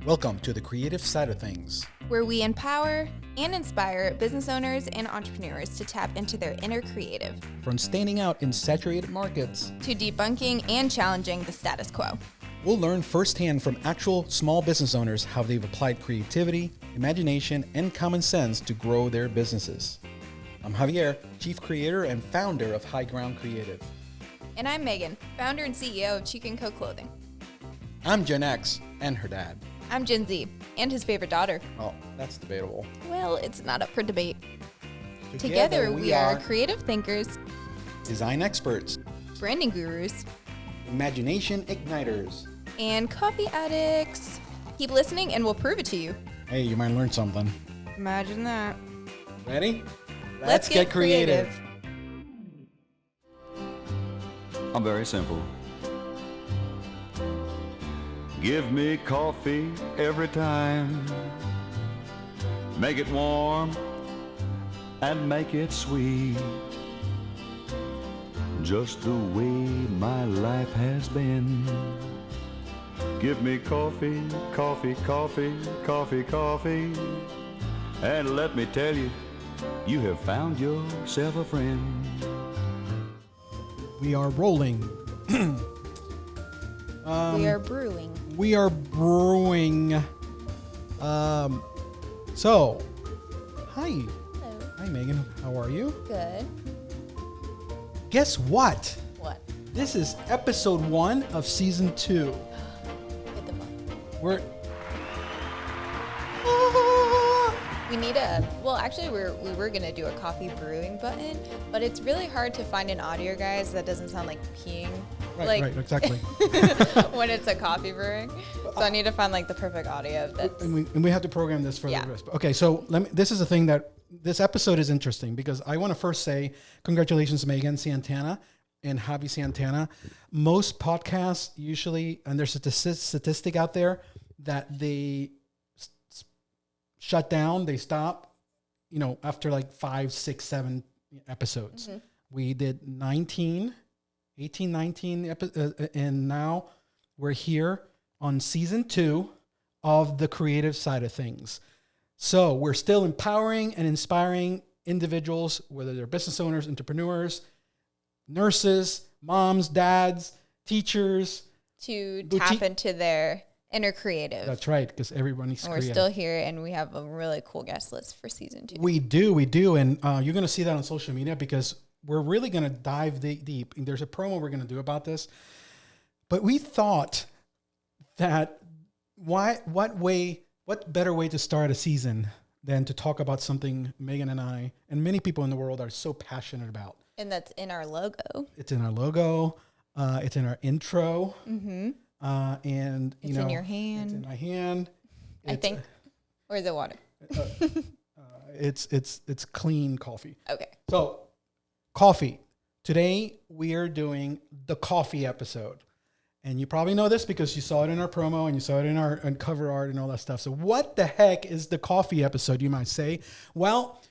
Welcome to the creative side of things, where we empower and inspire business owners and entrepreneurs to tap into their inner creative, from standing out in saturated markets to debunking and challenging the status quo. We'll learn firsthand from actual small business owners how they've applied creativity, imagination, and common sense to grow their businesses. I'm Javier, Chief Creator and founder of High Ground Creative. And I'm Megan, founder and CEO of Cheek & Co. Clothing. I'm Gen X and her dad. I'm Gen Z and his favorite daughter. Oh, that's debatable. Well, it's not up for debate. Together we are creative thinkers, design experts, branding gurus, imagination igniters, and coffee addicts. Keep listening and we'll prove it to you. Hey, you might learn something. Imagine that. Ready? Let's get creative. I'm very simple. Give me coffee every time. Make it warm and make it sweet. Just the way my life has been. Give me coffee, coffee, coffee, coffee, coffee. And let me tell you, you have found yourself a friend. We are rolling. We are brewing. We are brewing. So, hi. Hello. Hi, Megan. How are you? Good. Guess what? What? This is episode 1 of season 2. Get the fuck. We're. We need actually we were going to do a coffee brewing button, but it's really hard to find an audio, guys, that doesn't sound like peeing. Right, exactly. When it's a coffee brewing. So I need to find the perfect audio. And we have to program this for the rest. Okay, so this is the thing that this episode is interesting because I want to first say congratulations, Megan Santana and Javi Santana. Most podcasts usually, and there's a statistic out there that they shut down, they stop, after 5, 6, 7 episodes. Mm-hmm. We did 18, 19, and now we're here on season 2 of the creative side of things. So we're still empowering and inspiring individuals, whether they're business owners, entrepreneurs, nurses, moms, dads, teachers. To tap into their inner creative. That's right, because everybody's creative. We're still here, and we have a really cool guest list for season 2. We do, and you're going to see that on social media because we're really going to dive deep. And there's a promo we're going to do about this. But we thought that what better way to start a season than to talk about something Megan and I and many people in the world are so passionate about. And that's in our logo. It's in our logo. It's in our intro. Mm-hmm. And it's in your hand. It's in my hand. I think. Or is it water? It's clean coffee. Okay. So, coffee. Today we are doing the coffee episode. And you probably know this because you saw it in our promo and you saw it in our cover art and all that stuff. So what the heck is the coffee episode, you might say? Well,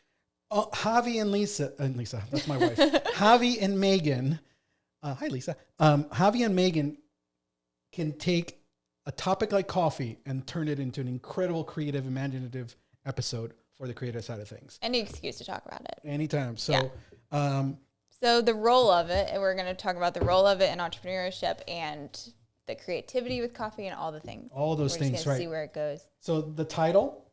Javi and Lisa, that's my wife. Javi and Megan, hi Lisa. Javi and Megan can take a topic like coffee and turn it into an incredible, creative, imaginative episode for the creative side of things. Any excuse to talk about it. Anytime. So, yeah. So the role of it, and we're going to talk about the role of it in entrepreneurship and the creativity with coffee and all the things. All those things, right. We're just going to see where it goes. So the title,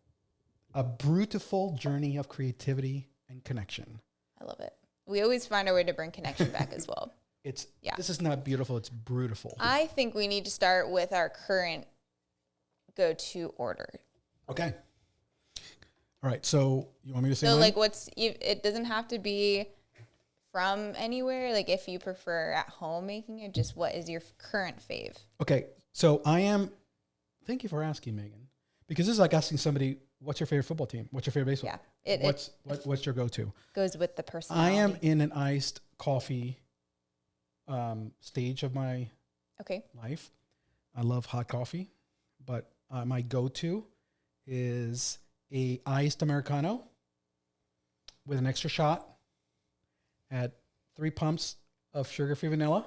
A Beautiful Journey of Creativity and Connection. I love it. We always find our way to bring connection back as well. This is not beautiful, it's brutal. I think we need to start with our current go-to order. Okay. All right, so you want me to say mine? It doesn't have to be from anywhere, if you prefer at home making it, just what is your current fave? Okay, so thank you for asking, Megan, because this is like asking somebody, what's your favorite football team? What's your favorite baseball? Yeah. What's your go-to? Goes with the personality. I am in an iced coffee stage of my life. I love hot coffee, but my go-to is a iced Americano with an extra shot. Add 3 pumps of sugar-free vanilla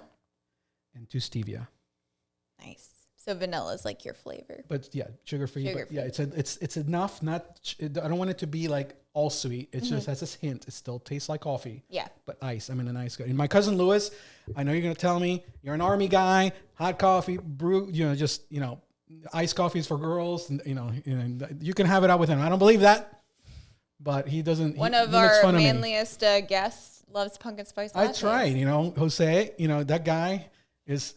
and 2 stevia. Nice. So vanilla is like your flavor. But yeah, sugar-free. Sugar-free. Yeah, it's enough. I don't want it to be like all sweet. It just has this hint. It still tastes like coffee. Yeah. But ice. I'm in an ice guy. And my cousin Louis, I know you're going to tell me you're an army guy, hot coffee, brew, iced coffee is for girls. And, you can have it out with him. I don't believe that, but he doesn't. One of our manliest guests loves pumpkin spice lattes. That's right. Jose, that guy is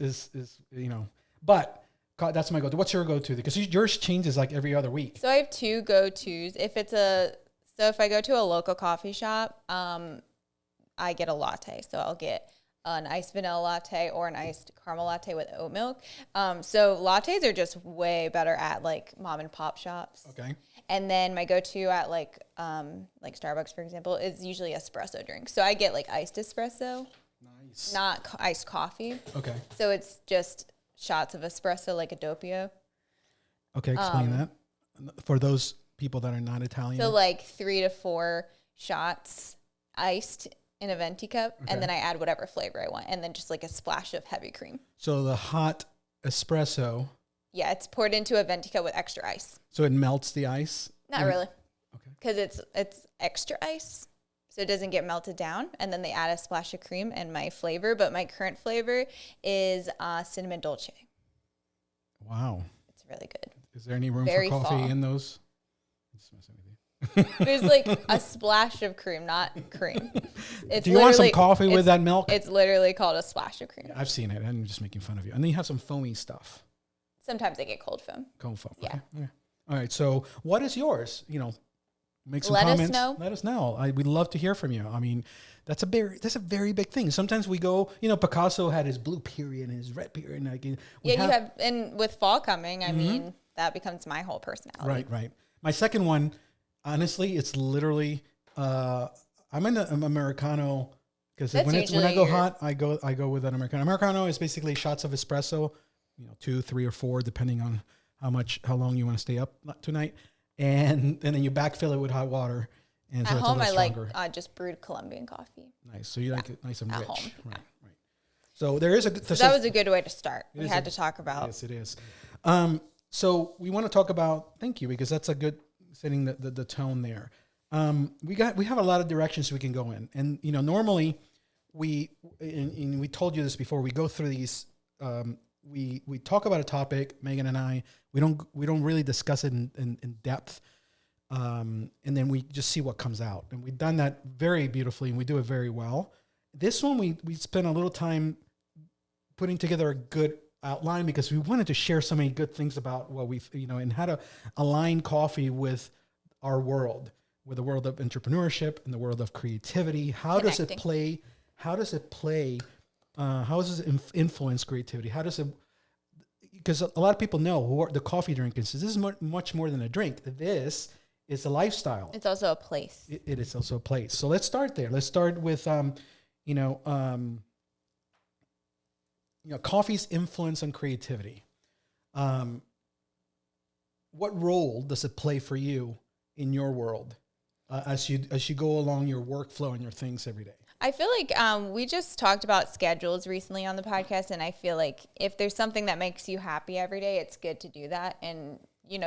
but that's my go-to. What's your go-to? Because yours changes like every other week. So I have two go-tos. If I go to a local coffee shop, I get a latte. So I'll get an iced vanilla latte or an iced caramel latte with oat milk. So lattes are just way better at like mom and pop shops. Okay. And then my go-to at like Starbucks, for example, is usually espresso drink. So I get like iced espresso. Nice. Not iced coffee. Okay. So it's just shots of espresso, like a doppio. Okay, explain that for those people that are not Italian. So like 3 to 4 shots iced in a venti cup, and then I add whatever flavor I want, and then just like a splash of heavy cream. So the hot espresso. Yeah, it's poured into a venti cup with extra ice. So it melts the ice? Not really. Okay. Because it's extra ice, so it doesn't get melted down, and then they add a splash of cream and my flavor. But my current flavor is cinnamon dolce. Wow. It's really good. Is there any room Very for coffee fall. in those? There's like a splash of cream, not cream. Do you want some coffee with that milk? It's literally called a splash of cream. Yeah, I've seen it. I'm just making fun of you. And then you have some foamy stuff. Sometimes I get cold foam. Cold foam. Yeah. Okay. All right. So what is yours? Make some Let us comments. know. Let us know. We'd love to hear from you. I mean, that's a very big thing. Sometimes we go, Picasso had his blue period and his red period. And and with fall coming, I mean, that becomes my whole personality. Right. My second one, honestly, it's literally, I'm an Americano because when I go hot, I go with an Americano. Americano is basically shots of espresso, 2, 3, or 4, depending on how long you want to stay up tonight. And then you backfill it with hot water. And so at home, I like stronger. Just brewed Colombian coffee. Nice. So you like it nice and at rich. Home. Right. So there is so that was a good way to start. We had to talk about. Yes, it is. So we want to talk about, thank you, because that's a good setting the tone there. We have a lot of directions we can go in. And, normally we told you this before, we go through these, we talk about a topic, Megan and I, we don't really discuss it in depth. And then we just see what comes out. And we've done that very beautifully and we do it very well. This one, we spent a little time putting together a good outline because we wanted to share so many good things about what we've, and how to align coffee with our world, with the world of entrepreneurship and the world of creativity. How does it play? How does it influence creativity? Because a lot of people know who the coffee drinkers. This is much more than a drink. This is a lifestyle. It's also a place. It is also a place. So let's start there. Let's start with, coffee's influence on creativity. What role does it play for you in your world as you go along your workflow and your things every day? I feel like we just talked about schedules recently on the podcast, and I feel like if there's something that makes you happy every day, it's good to do that. And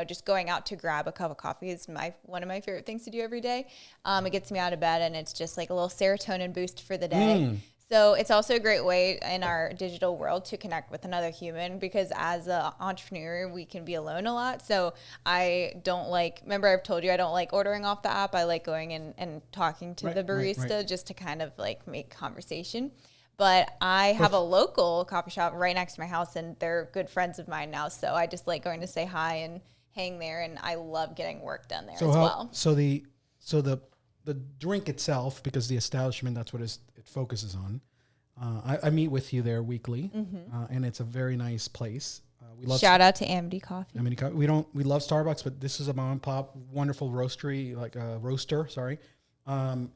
just going out to grab a cup of coffee is one of my favorite things to do every day. It gets me out of bed, and it's just like a little serotonin boost for the day. So it's also a great way in our digital world to connect with another human, because as an entrepreneur, we can be alone a lot. So remember I've told you I don't like ordering off the app. I like going in and talking to the barista just to kind of like make conversation. But I have a local coffee shop right next to my house, and they're good friends of mine now. So I just like going to say hi and hang there, and I love getting work done there as well. So the drink itself, because the establishment, that's what it focuses on. I meet with you there weekly, and it's a very nice place. We love Shout out to Amity Coffee. We love Starbucks, but this is a mom and pop, wonderful roastery, like a roaster. Sorry. I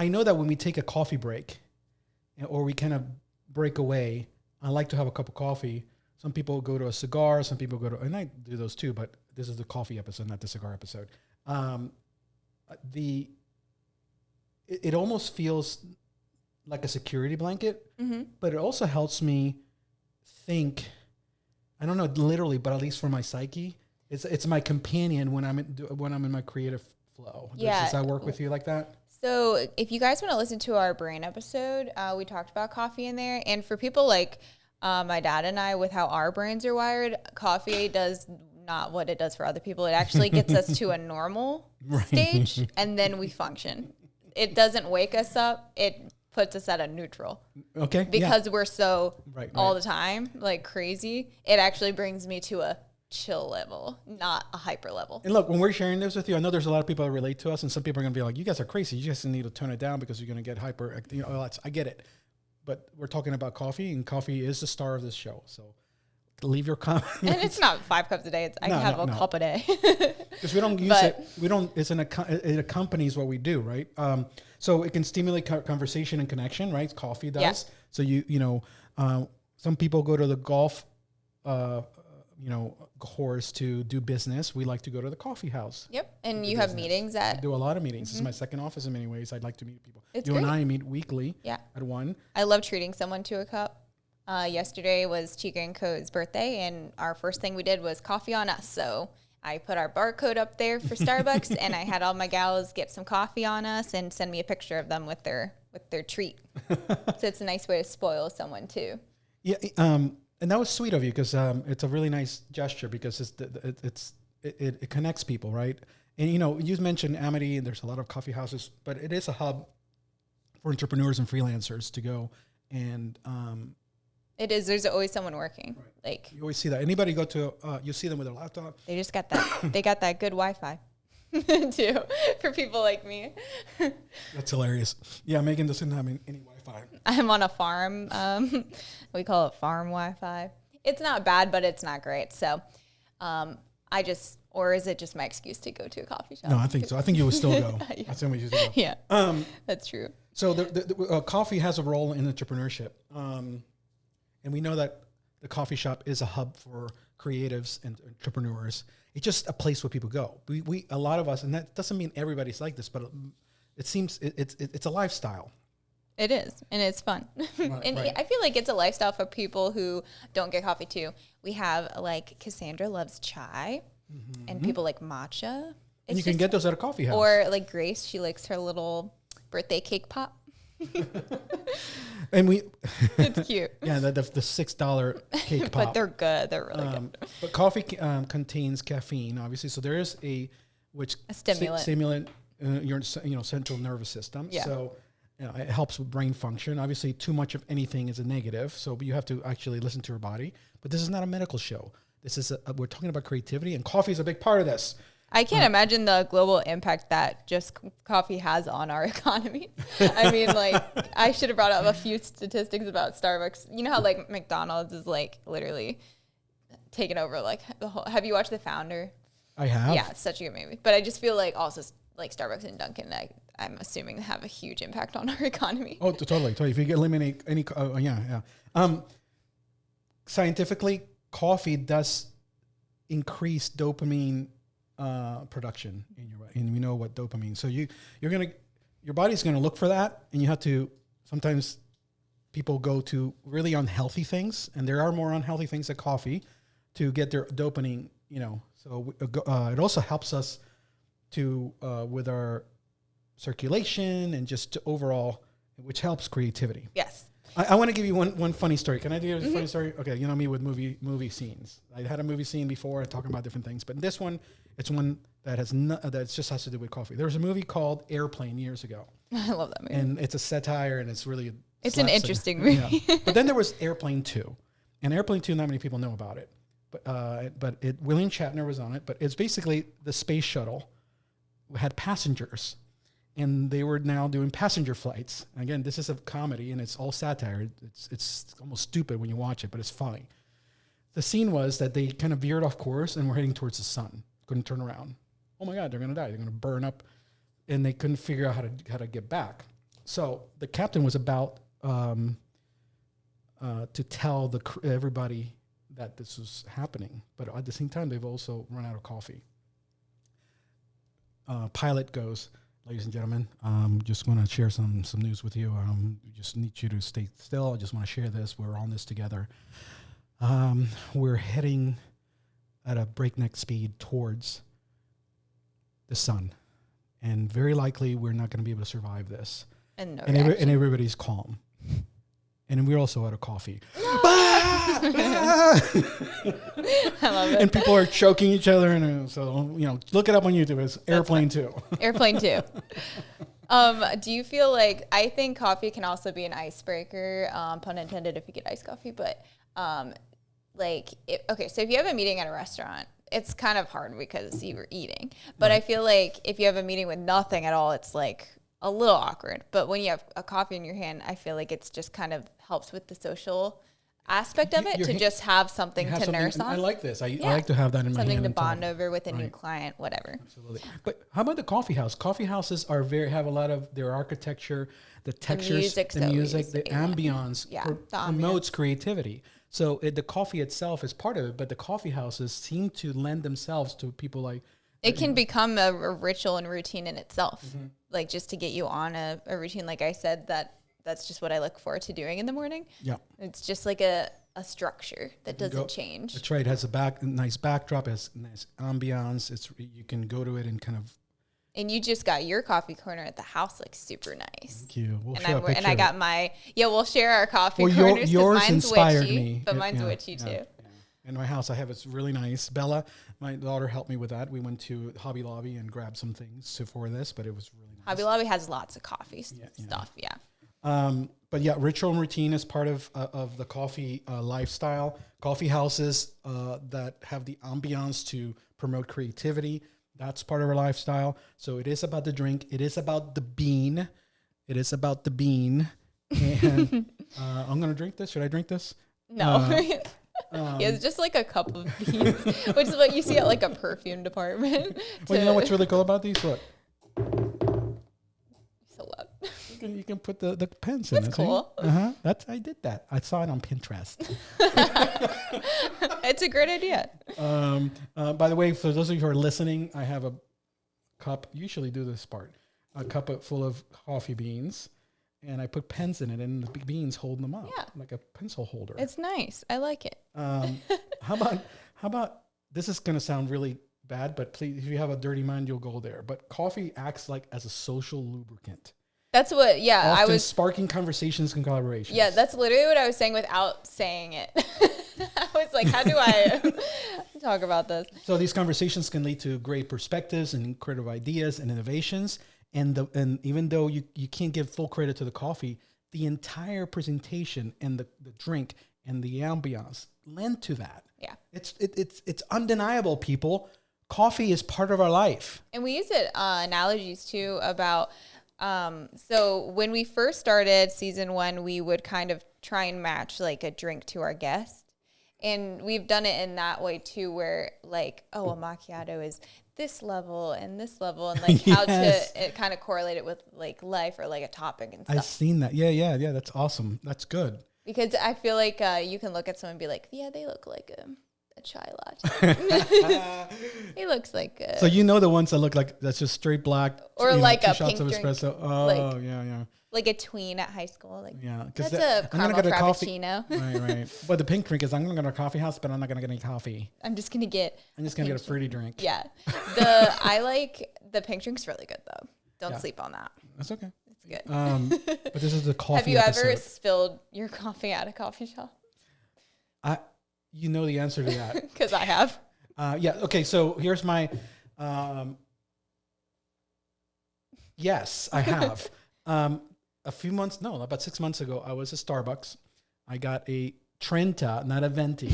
know that when we take a coffee break, or we kind of break away, I like to have a cup of coffee. Some people go to a cigar, some people go to, and I do those too, but this is the coffee episode, not the cigar episode. It almost feels like a security blanket, but it also helps me think, I don't know literally, but at least for my psyche, it's my companion when I'm in my creative flow. Yeah. Does that work with you like that? So if you guys want to listen to our brain episode, we talked about coffee in there. And for people like my dad and I, with how our brains are wired, coffee does not what it does for other people. It actually gets us to a normal stage, and then we function. It doesn't wake us up. It puts us at a neutral. Okay. Because we're so all the time, like crazy. It actually brings me to a chill level, not a hyper level. And look, when we're sharing this with you, I know there's a lot of people that relate to us, and some people are going to be like, you guys are crazy. You just need to tone it down because you're going to get hyper. You know, I get it. But we're talking about coffee, and coffee is the star of this show. So leave your comments. And it's not 5 cups a day. I can have a cup a day. Because we don't use it. We don't. It accompanies what we do, right? So it can stimulate conversation and connection, right? Coffee does. Yeah. So you know, some people go to the golf, course to do business. We like to go to the coffee house. Yep. And you have meetings at. I do a lot of meetings. This is my second office in many ways. I'd like to meet people. It's you great. And I meet weekly. Yeah. At 1. I love treating someone to a cup. Yesterday was Chica and Co's birthday, and our first thing we did was coffee on us. So I put our barcode up there for Starbucks, and I had all my gals get some coffee on us and send me a picture of them with their treat. So it's a nice way to spoil someone too. Yeah, and that was sweet of you because it's a really nice gesture because it connects people, right? And you mentioned Amity, and there's a lot of coffee houses, but it is a hub for entrepreneurs and freelancers to go and. It is. There's always someone working. Right. Like you always see that. Anybody go to, you see them with their laptop. They just got that. They got that good Wi-Fi too for people like me. That's hilarious. Yeah, Megan doesn't have any Wi-Fi. I'm on a farm. We call it farm Wi-Fi. It's not bad, but it's not great. So, or is it just my excuse to go to a coffee shop? No, I think so. I think you would still go. Yeah. I think we should go. Yeah, that's true. So the coffee has a role in entrepreneurship. And we know that the coffee shop is a hub for creatives and entrepreneurs. It's just a place where people go. We a lot of us, and that doesn't mean everybody's like this, but it seems it's a lifestyle. It is, and it's fun. Right. I feel like it's a lifestyle for people who don't get coffee too. We have like Cassandra loves chai, and people like matcha. And you can get those at a coffee house. Or like Grace, she likes her little birthday cake pop. And it's cute. Yeah, the $6 cake pop. But they're good. They're really good. But coffee contains caffeine, obviously. So there is a stimulant your central nervous system. Yeah. So it helps with brain function. Obviously, too much of anything is a negative. So you have to actually listen to your body. But this is not a medical show. This is we're talking about creativity, and coffee is a big part of this. I can't imagine the global impact that just coffee has on our economy. I mean, like, I should have brought up a few statistics about Starbucks. You know how, like, McDonald's is, like, literally taken over, like, the whole... Have you watched The Founder? I have. Yeah, it's such a good movie. But I just feel like also, like, Starbucks and Dunkin', I'm assuming have a huge impact on our economy. Oh, totally. If you eliminate any... Scientifically, coffee does increase dopamine production in your body, and we know what dopamine. So your body's gonna look for that, and you have to. Sometimes people go to really unhealthy things, and there are more unhealthy things than coffee to get their dopamine. So it also helps us to with our circulation and just overall, which helps creativity. Yes. I want to give you one funny story. Can I do a funny story? Okay, you know me with movie scenes. I had a movie scene before talking about different things, but this one, it's one that just has to do with coffee. There was a movie called Airplane years ago. I love that movie. And it's a satire, and it's really... It's an interesting movie. Yeah. But then there was Airplane 2. And Airplane 2, not many people know about it. But William Shatner was on it. But it's basically the space shuttle had passengers. And they were now doing passenger flights. And again, this is a comedy, and it's all satire. It's almost stupid when you watch it, but it's funny. The scene was that they kind of veered off course and were heading towards the sun. Couldn't turn around. Oh my God, they're going to die. They're going to burn up. And they couldn't figure out how to get back. So the captain was about to tell everybody that this was happening. But at the same time, they've also run out of coffee. Pilot goes... Ladies and gentlemen, just want to share some news with you. We just need you to stay still. I just want to share this. We're on this together. we're heading at a breakneck speed towards the sun. And very likely we're not going to be able to survive this. And and everybody's calm. And we're also out of coffee. I love it. And people are choking each other. And so, look it up on YouTube. It's Airplane 2. Airplane 2. Do you feel like, I think coffee can also be an icebreaker, pun intended if you get iced coffee, but so if you have a meeting at a restaurant, it's kind of hard because you were eating. But I feel like if you have a meeting with nothing at all, it's like a little awkward. But when you have a coffee in your hand, I feel like it's just kind of helps with the social aspect of it, to just have something to nurse on. I like this. I like to have that in my hand. Something to bond over with a new client, whatever. Absolutely. But how about the coffee house? Coffee houses have a lot of their architecture, the textures, the music, the ambiance promotes creativity. So the coffee itself is part of it, but the coffee houses seem to lend themselves to people like... It can become a ritual and routine in itself, like just to get you on a routine. Like I said, that's just what I look forward to doing in the morning. Yeah. It's just like a structure that doesn't change. That's right. It has a nice backdrop, it has nice ambiance. You can go to it and kind of... And you just got your coffee corner at the house, like super nice. Thank you. And I got we'll share our coffee corners. Yours mine's inspired witchy, me. But mine's witchy too. Yeah. In my house, I have it's really nice. Bella, my daughter, helped me with that. We went to Hobby Lobby and grabbed some things for this, but it was really nice. Hobby Lobby has lots of coffee stuff. Yeah. But yeah, ritual and routine is part of the coffee lifestyle. Coffee houses that have the ambiance to promote creativity. That's part of our lifestyle. So it is about the drink. It is about the bean. And I'm going to drink this. Should I drink this? No. It's just like a cup of beans, which is what you see at like a perfume department. Well, you know what's really cool about these? Look. So what? You can put the pens in. That's cool. I did that. I saw it on Pinterest. It's a great idea. By the way, for those of you who are listening, I have a cup. Usually do this part. A cup full of coffee beans, and I put pens in it, and the beans hold them up like a pencil holder. It's nice. I like it. How about this is going to sound really bad, but please, if you have a dirty mind, you'll go there. But coffee acts like as a social lubricant. That's what, I was sparking conversations and collaborations. Yeah, that's literally what I was saying without saying it. I was like, how do I talk about this? So these conversations can lead to great perspectives and creative ideas and innovations. And even though you can't give full credit to the coffee, the entire presentation and the drink and the ambiance lend to that. Yeah. It's undeniable, people. Coffee is part of our life. And we use it analogies too about so when we first started season 1, we would kind of try and match like a drink to our guest. And we've done it in that way too, where like, a macchiato is this level and like how to kind of correlate it with like life or like a topic and stuff. I've seen that. Yeah. That's awesome. That's good. Because I feel like you can look at someone and be like, yeah, they look like a chai latte. He looks like a... So the ones that look like that's just straight black. Or like a shots pink of drink. Espresso. Oh, yeah. Like a tween at high school. Like, yeah. That's a caramel frappuccino. Right. But the pink drink is I'm going to go to a coffee house, but I'm not going to get any coffee. I'm just going to get a fruity drink. Yeah. I like the pink drink's really good though. Don't sleep on that. That's okay. It's good. But this is the coffee Have you ever spilled your coffee at a coffee shop? You know the answer to that. Because I have. Yeah. Okay. So here's my. Yes, I have. About 6 months ago, I was at Starbucks. I got a Trenta, not a Venti,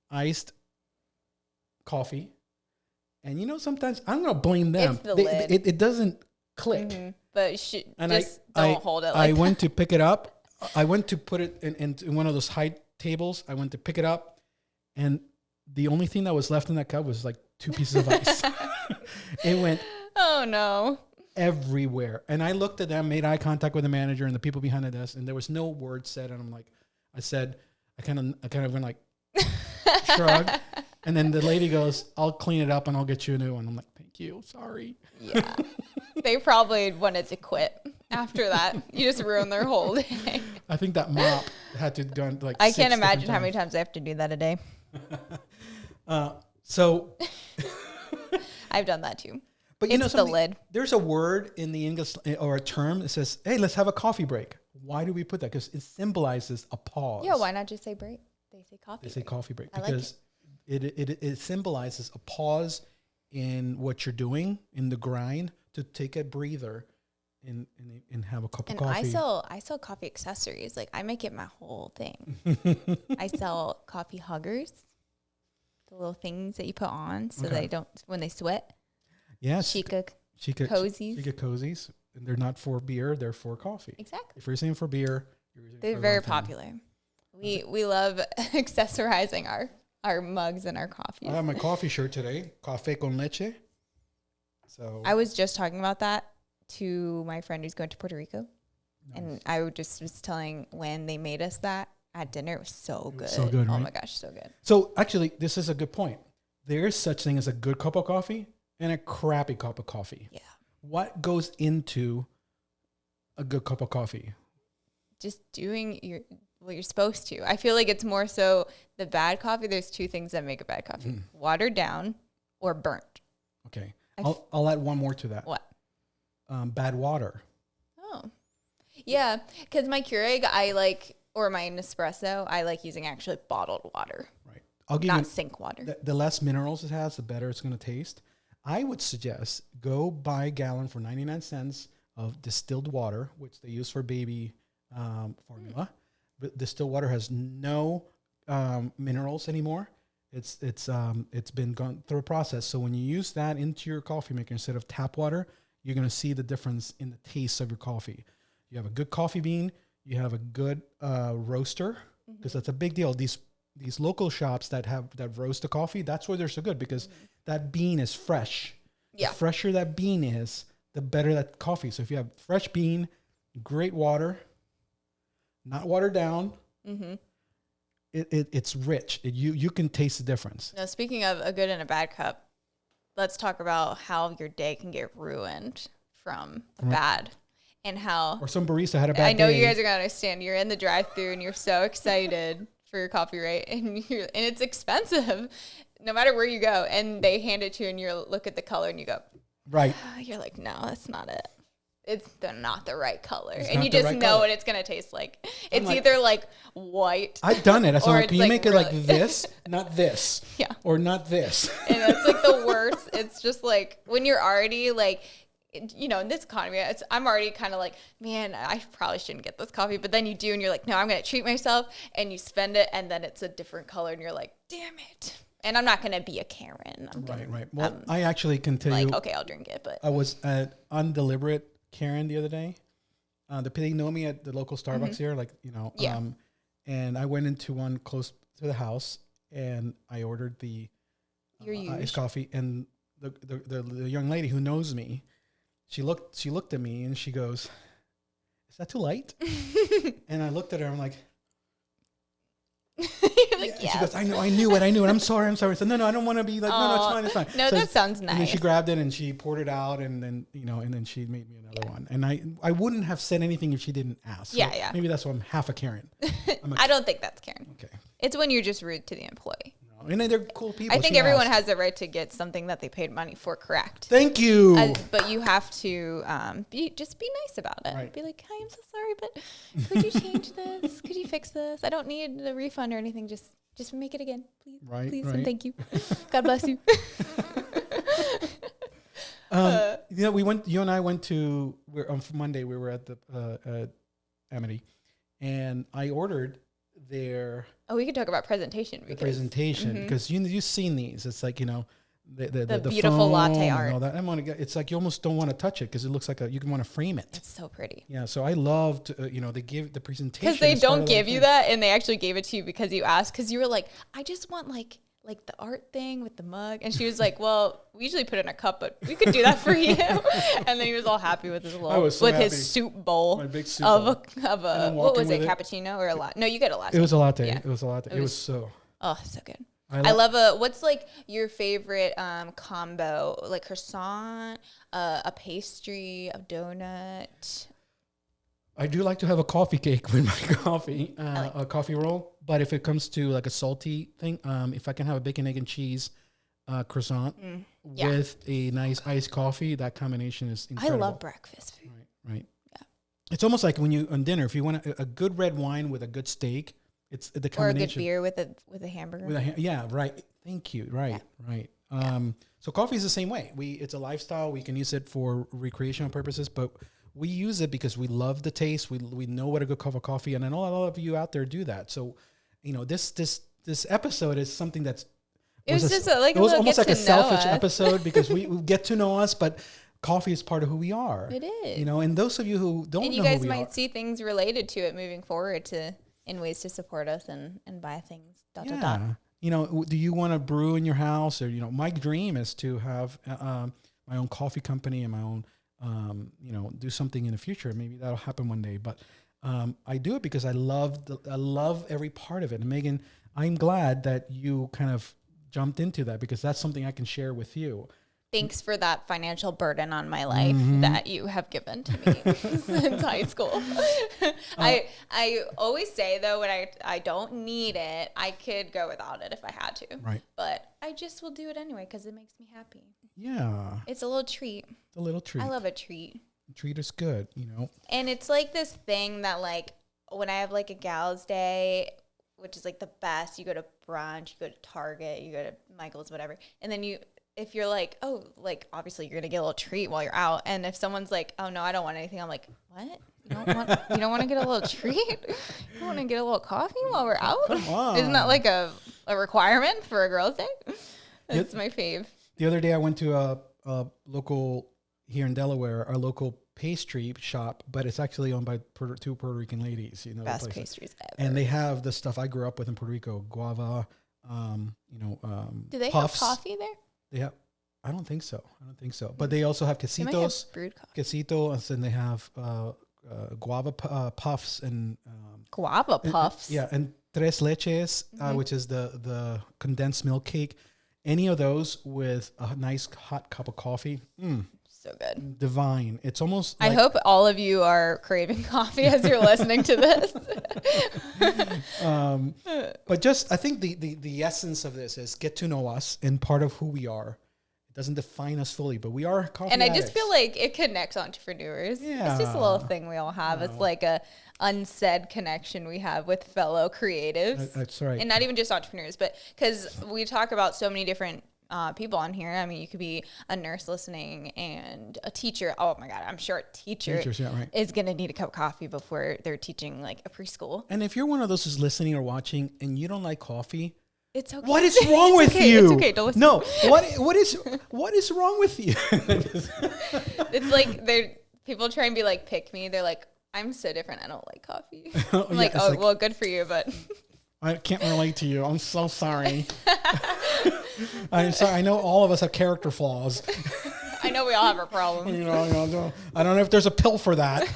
iced coffee. And sometimes I'm going to blame them. It's the lid. It doesn't click. Mm-hmm. But don't hold it like I went to pick it up. I went to put it in one of those high tables. I went to pick it up. And the only thing that was left in that cup was like 2 pieces of ice. It went. Oh no. Everywhere. And I looked at them, made eye contact with the manager and the people behind the desk, and there was no word said. And I kind of went like, shrug. And then the lady goes, I'll clean it up and I'll get you a new one. I'm like, thank you. Sorry. Yeah. They probably wanted to quit. After that, you just ruin their whole day. I think that mop had to do like I can't imagine how many times I have to do that a day. So I've done that too. But you know, the lid. There's a word in the English or a term that says, "Hey, let's have a coffee break." Why do we put that? Because it symbolizes a pause. Yeah, why not just say break? They say coffee. They say coffee break I because it symbolizes a pause in what you're doing in the grind to take a breather and have a cup of coffee. I sell coffee accessories. Like I make it my whole thing. I sell coffee huggers, the little things that you put on so they don't when they sweat. Yes. Chica cozies. Chica cozies. And they're not for beer, they're for coffee. Exactly. If you're using for beer, they're very popular. We love accessorizing our mugs and our coffees. I have my coffee shirt today, Café con leche. So I was just talking about that to my friend who's going to Puerto Rico. Nice. And I just was telling when they made us that at dinner, it was so good. So good, right? Oh my gosh, so good. So actually, this is a good point. There is such thing as a good cup of coffee and a crappy cup of coffee. Yeah. What goes into a good cup of coffee? Just doing what you're supposed to. I feel like it's more so the bad coffee. There's two things that make a bad coffee: watered down or burnt. Okay, I'll add one more to that. What? Bad water. Oh, yeah. Because my Keurig, or my Nespresso, I like using actually bottled water. Right. I'll give not you sink water. The less minerals it has, the better it's going to taste. I would suggest go buy a gallon for 99 cents of distilled water, which they use for baby formula. But distilled water has no minerals anymore. It's been gone through a process. So when you use that into your coffee maker instead of tap water, you're going to see the difference in the taste of your coffee. You have a good coffee bean. You have a good roaster, because that's a big deal. These local shops that roast the coffee, that's why they're so good, because that bean is fresh. Yeah. The fresher that bean is, the better that coffee. So if you have fresh bean, great water, not watered down, it's rich. You can taste the difference. Now, speaking of a good and a bad cup, let's talk about how your day can get ruined from a bad. And how, or some barista had a bad day. I know you guys are gonna understand. You're in the drive-thru and you're so excited for your coffee, right? And it's expensive, no matter where you go. And they hand it to you, and you look at the color, and you go, right. You're like, no, that's not it. It's not the right color, it's and you just know what it's gonna taste like. It's either like white. I've done it. I'm like, can you make it like this, not this, yeah, or not this? And it's like the worst. It's just like when you're already like, you know, in this economy, I'm already kind of like, man, I probably shouldn't get this coffee. But then you do, and you're like, no, I'm going to treat myself. And you spend it, and then it's a different color, and you're like, damn it. And I'm not going to be a Karen. Right. Well, I actually can tell you. Okay, I'll drink it. But I was at undeliberate Karen the other day. They know me at the local Starbucks here, like, you know. Yeah. And I went into one close to the house, and I ordered the iced coffee. And the young lady who knows me, She looked at me and she goes, "Is that too light?" And I looked at her. I'm like, like yeah. She goes, I knew it. I'm sorry. I said, no, I don't want to be like, no, it's fine. No, so that sounds nice. And then she grabbed it and she poured it out, and then she made me another one. And I wouldn't have said anything if she didn't ask. So yeah. Maybe that's why I'm half a Karen. I don't think that's Karen. Okay. It's when you're just rude to the employee. And then they're cool people. I think everyone has the right to get something that they paid money for correct. Thank you. But you have to be nice about it. Right. Be like, hi, I'm so sorry, but could you change this? Could you fix this? I don't need a refund or anything. Just make it again, please. Right. Please and thank you. God bless you. You and I went to on Monday. We were at the Amity, and I ordered their. Oh, we could talk about presentation. Because you've seen these. It's like, the beautiful latte art. And all that. It's like you almost don't want to touch it because it looks like you can want to frame it. It's so pretty. Yeah, so I loved, they give the presentation. Because they don't give you that, and they actually gave it to you because you asked. Because you were like, I just want like the art thing with the mug. And she was like, well, we usually put it in a cup, but we could do that for you. And then he was all happy with his his soup bowl. My big soup of bowl. What was it, cappuccino or a latte? No, you get a latte. It was a latte. Yeah. It was a latte. It was so. Oh, so good. I love what's like your favorite combo, like croissant, a pastry, a donut? I do like to have a coffee cake with my coffee, a coffee roll. But if it comes to like a salty thing, if I can have a bacon, egg, and cheese croissant with a nice iced coffee, that combination is incredible. I love breakfast food. Right. Yeah. It's almost like when you on dinner, if you want a good red wine with a good steak, it's the combination. Or a good beer with a hamburger. Yeah, right. Thank you. Right. So coffee is the same way. It's a lifestyle. We can use it for recreational purposes, but we use it because we love the taste. We know what a good cup of coffee, and I know a lot of you out there do that. So, this episode is something that's it was almost like a selfish episode because we get to know us, but coffee is part of who we are. It is. And those of you who don't know, and you guys might see things related to it moving forward in ways to support us and buy things. Do you want to brew in your house, or my dream is to have my own coffee company and my own. Do something in the future. Maybe that'll happen one day. But I do it because I love every part of it. And Megan, I'm glad that you kind of jumped into that because that's something I can share with you. Thanks for that financial burden on my life that you have given to me since high school. I always say, though, when I don't need it, I could go without it if I had to. Right. But I just will do it anyway because it makes me happy. Yeah. It's a little treat. It's a little treat. I love a treat. A treat is good, And it's like this thing that, like, when I have, like, a gal's day, which is, like, the best, you go to brunch, you go to Target, you go to Michael's, whatever, and then if you're like, oh, like, obviously you're going to get a little treat while you're out. And if someone's like, oh, no, I don't want anything. I'm like, what? You don't want to get a little treat? You want to get a little coffee while we're out? Come on. Isn't that like a requirement for a girl's day? That's my fave. The other day I went to a local, here in Delaware, our local pastry shop, but it's actually owned by two Puerto Rican ladies. Best pastries ever. And they have the stuff I grew up with in Puerto Rico, guava, Do they puffs. have coffee there? They have, I don't think so. But they also have quesitos. They might have brewed coffee. Quesito, and then they have guava puffs and guava puffs. And tres leches, which is the condensed milk cake. Any of those with a nice hot cup of coffee. So good. Divine. It's almost I hope all of you are craving coffee as you're listening to this. But just, I think the essence of this is get to know us and part of who we are. It doesn't define us fully, but we are coffee And addicts. I just feel like it connects entrepreneurs. Yeah. It's just a little thing we all have. It's like a unsaid connection we have with fellow creatives. That's right. And not even just entrepreneurs, but because we talk about so many different people on here. I mean, you could be a nurse listening and a teacher. Oh my God, I'm sure a teacher is going to need a cup of coffee before they're teaching like a preschool. And if you're one of those who's listening or watching and you don't like coffee, it's okay. What is wrong with you? It's okay. Don't listen. No. What is wrong with you? It's like people try and be like, pick me. They're like, I'm so different. I don't like coffee. I'm like, well, good for you, but I can't relate to you. I'm so sorry. I'm sorry. I know all of us have character flaws. I know we all have our problems. I don't know if there's a pill for that,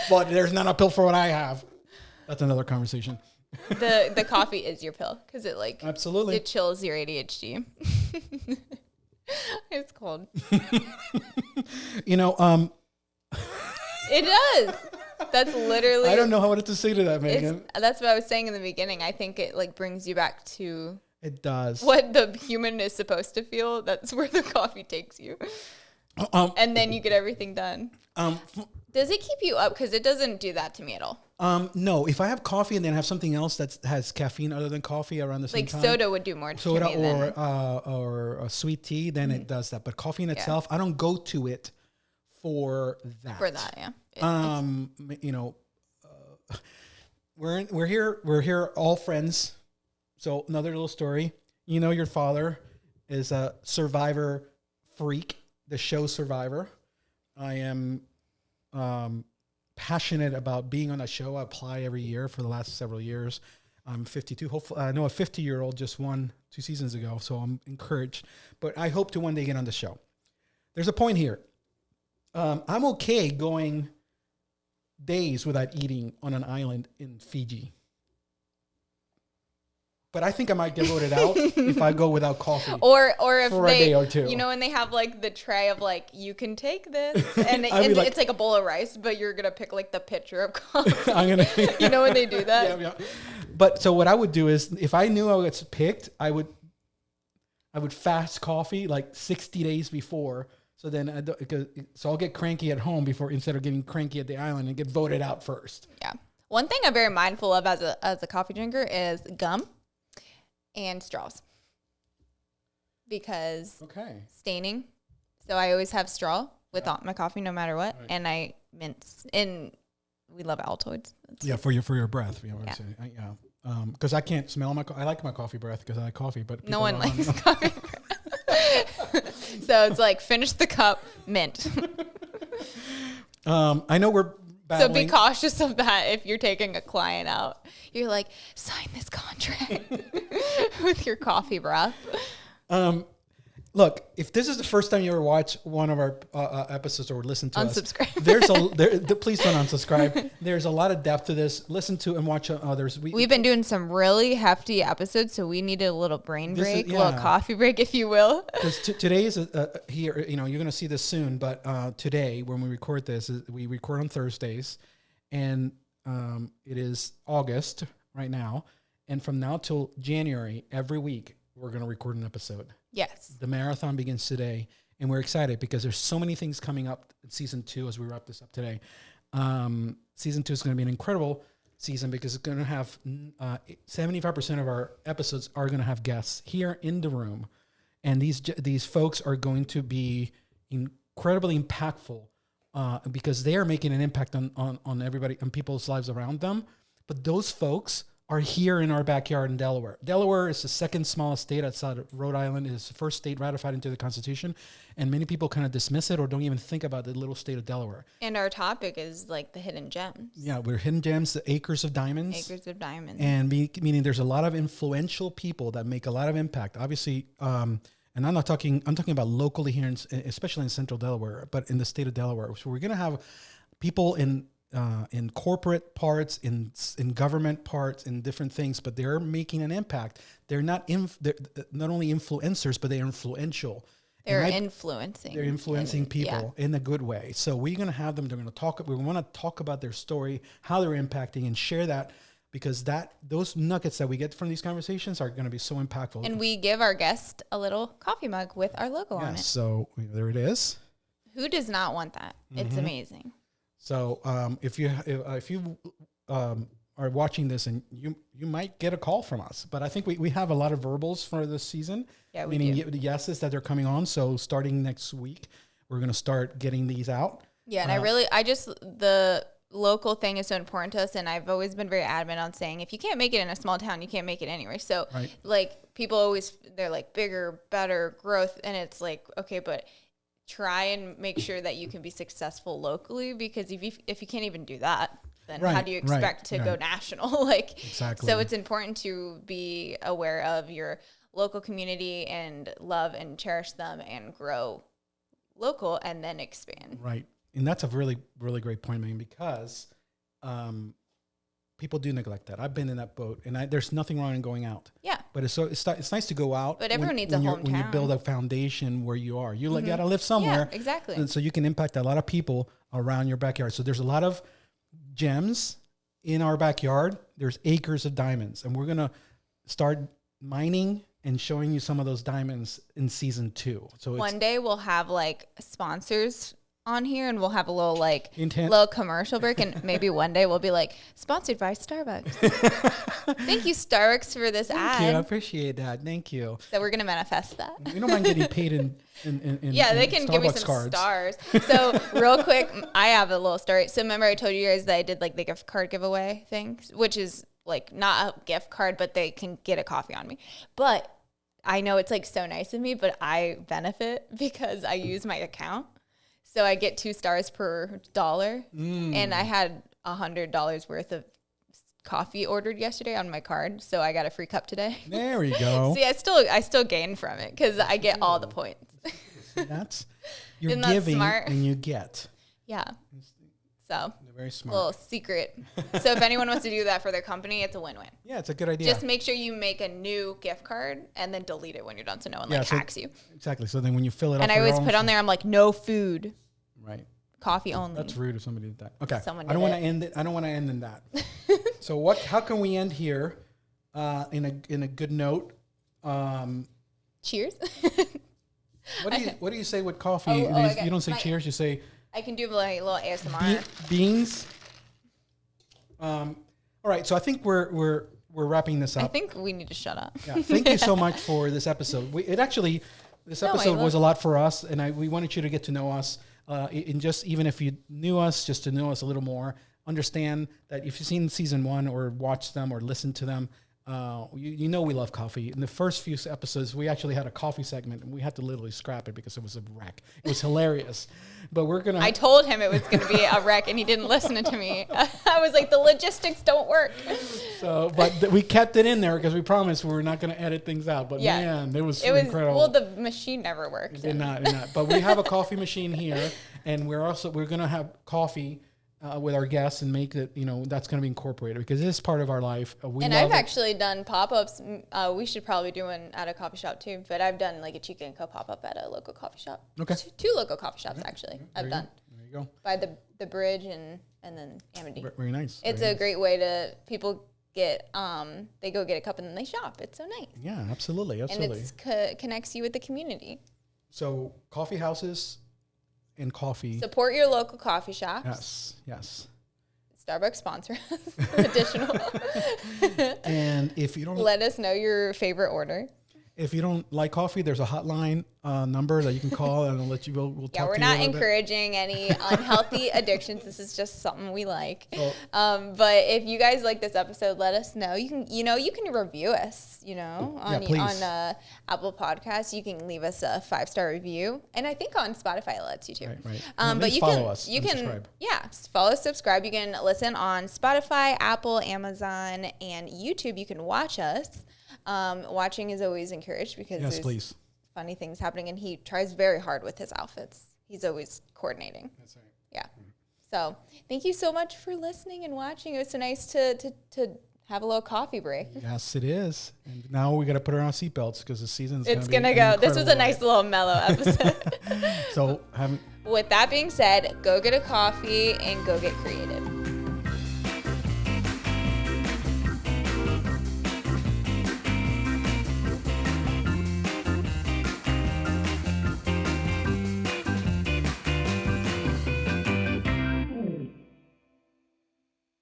but there's not a pill for what I have. That's another conversation. The coffee is your pill because it absolutely it chills your ADHD. It's cold. It does. That's literally. I don't know what to say to that, Megan. That's what I was saying in the beginning. I think it brings you back to. It does. What the human is supposed to feel. That's where the coffee takes you. And then you get everything done. Does it keep you up? Because it doesn't do that to me at all. No. If I have coffee and then have something else that has caffeine other than coffee around the same time. Like soda would do more to me or a sweet tea, then it does that. But coffee in itself, I don't go to it for that. For that, yeah. We're here all friends. So another little story. Your father is a Survivor freak, the show Survivor. I am passionate about being on a show. I apply every year for the last several years. I'm 52. Hopefully, I know a 50-year-old just won 2 seasons ago, so I'm encouraged. But I hope to one day get on the show. There's a point here. I'm okay going days without eating on an island in Fiji. But I think I might get voted out if I go without coffee. Or if for a day or two. You know, when they have like the tray of like, you can take this, and, it's like a bowl of rice, but you're gonna pick like the pitcher of coffee. You know when they do that? Yeah. But so what I would do is, if I knew I was picked, I would fast coffee like 60 days before. So then, I'll get cranky at home instead of getting cranky at the island and get voted out first. Yeah. One thing I'm very mindful of as a coffee drinker is gum and straws, because staining. So I always have straw with my coffee, no matter what, and I mince. And we love Altoids. For your breath. You know, because I can't smell I like my coffee breath because I like coffee, but no one likes coffee breath. So it's like, finish the cup, mint. I know we're battling. So be cautious of that if you're taking a client out. You're like, sign this contract with your coffee breath. Look, if this is the first time you ever watch one of our episodes or listen to unsubscribe. us, please don't unsubscribe. There's a lot of depth to this. Listen to and watch others. We've been doing some really hefty episodes, so we needed a little brain break, a little coffee break, if you will. Because today is here. You know, you're going to see this soon, but today when we record this, we record on Thursdays, and it is August right now, and from now till January, every week we're going to record an episode. Yes. The marathon begins today, and we're excited because there's so many things coming up in season 2 as we wrap this up today. Season 2 is going to be an incredible season because it's going to have 75% of our episodes are going to have guests here in the room. And these folks are going to be incredibly impactful because they are making an impact on everybody, on people's lives around them. But those folks are here in our backyard in Delaware. Delaware is the second smallest state outside of Rhode Island. It is the first state ratified into the Constitution, and many people kind of dismiss it or don't even think about the little state of Delaware. And our topic is like the hidden gems. Yeah, we're hidden gems, the acres of diamonds. Acres of diamonds. And meaning there's a lot of influential people that make a lot of impact. Obviously, and I'm talking about locally here, especially in central Delaware, but in the state of Delaware. So we're going to have people in corporate parts, in government parts, in different things, but they're making an impact. They're not only influencers, but they're influential. They're influencing people in a good way. So we're going to have them. We want to talk about their story, how they're impacting, and share that, because those nuggets that we get from these conversations are going to be so impactful. And we give our guest a little coffee mug with our logo on it. So there it is. Who does not want that? Mm-hmm. It's amazing. So if you are watching this, and you might get a call from us, but I think we have a lot of verbals for this season. Yeah, we meaning the yeses that they're coming on. So starting next week, we're going to start getting these out. Yeah, and the local thing is so important to us, and I've always been very adamant on saying, if you can't make it in a small town, you can't make it anywhere. So like people they're like bigger, better growth, and it's like, okay, but try and make sure that you can be successful locally, because if you can't even do that, then how do you expect to go national? Exactly. So it's important to be aware of your local community and love and cherish them and grow local and then expand. Right. And that's a really, really great point, man, because people do neglect that. I've been in that boat, and there's nothing wrong in going out. Yeah. But it's nice to go out. But everyone needs a hometown. When you build a foundation where you are. You got to live somewhere. Yeah, exactly. And so you can impact a lot of people around your backyard. So there's a lot of gems in our backyard. There's acres of diamonds. And we're going to start mining and showing you some of those diamonds in season 2. So one day we'll have like sponsors on here, and we'll have a little little commercial break, and maybe one day we'll be like, sponsored by Starbucks. Thank you, Starbucks, for this ad. Thank you. I appreciate that. Thank you. So we're gonna manifest that. We don't mind getting paid in they can Starbucks give me some cards. stars. So real quick, I have a little story. So remember I told you guys that I did like the gift card giveaway thing, which is like not a gift card, but they can get a coffee on me. But I know it's like so nice of me, but I benefit because I use my account. So I get 2 stars per $1, and I had $100 worth of coffee ordered yesterday on my card, so I got a free cup today. There we go. See, I still gain from it because I get all the points. You're giving and you get. Yeah. So They're very smart. Little secret. So if anyone wants to do that for their company, it's a win-win. Yeah, it's a good idea. Just make sure you make a new gift card and then delete it when you're done so no one hacks you. Exactly. So then when you fill it up, and I always put on there, I'm like, no food. Right. Coffee only. That's rude if somebody did that. Okay. Someone I don't want to end it. I don't want to end in that. So how can we end here in a good note? Cheers. What do you say with coffee? Okay. You don't say cheers, you say I can do like a little ASMR. Beans. All right, so I think we're wrapping this up. I think we need to shut up. Yeah, thank you so much for this episode. This episode was a lot for us, and we wanted you to get to know us. Even if you knew us, just to know us a little more. Understand that if you've seen season 1 or watched them or listened to them, you know we love coffee. In the first few episodes, we actually had a coffee segment, and we had to literally scrap it because it was a wreck. It was hilarious. But I told him it was going to be a wreck, and he didn't listen to me. I was like, the logistics don't work. So, but we kept it in there because we promised we were not going to edit things out. But man, it was incredible. Well, the machine never worked. It did not. But we have a coffee machine here, and we're going to have coffee with our guests and make it, that's going to be incorporated because it is part of our life. I've actually done pop-ups. We should probably do one at a coffee shop too, but I've done like a chicken and co pop-up at a local coffee shop. Okay. Two local coffee shops actually. I've done. There you go. By the bridge and then Amity. Very nice. It's a great way to people get they go get a cup and then they shop. It's so nice. Yeah, absolutely. And it connects you with the community. So coffee houses and coffee. Support your local coffee shops. Yes. Starbucks sponsor us for additional. And if you don't let us know your favorite order. If you don't like coffee, there's a hotline number that you can call, and we'll talk to you. Yeah, we're not encouraging any unhealthy addictions. This is just something we like. But if you guys like this episode, let us know. You can review us. On Apple Podcasts, you can leave us a 5-star review, and I think on Spotify it lets you too. Right. But you follow can us. You can subscribe. Follow, subscribe. You can listen on Spotify, Apple, Amazon, and YouTube. You can watch us. Watching is always encouraged because there's funny things happening, and he tries very hard with his outfits. He's always coordinating. That's right. Yeah. So thank you so much for listening and watching. It was so nice to have a little coffee break. Yes, it is. And now we got to put her on seatbelts because the season's gonna go. This was a nice little mellow episode. So with that being said, go get a coffee and go get creative.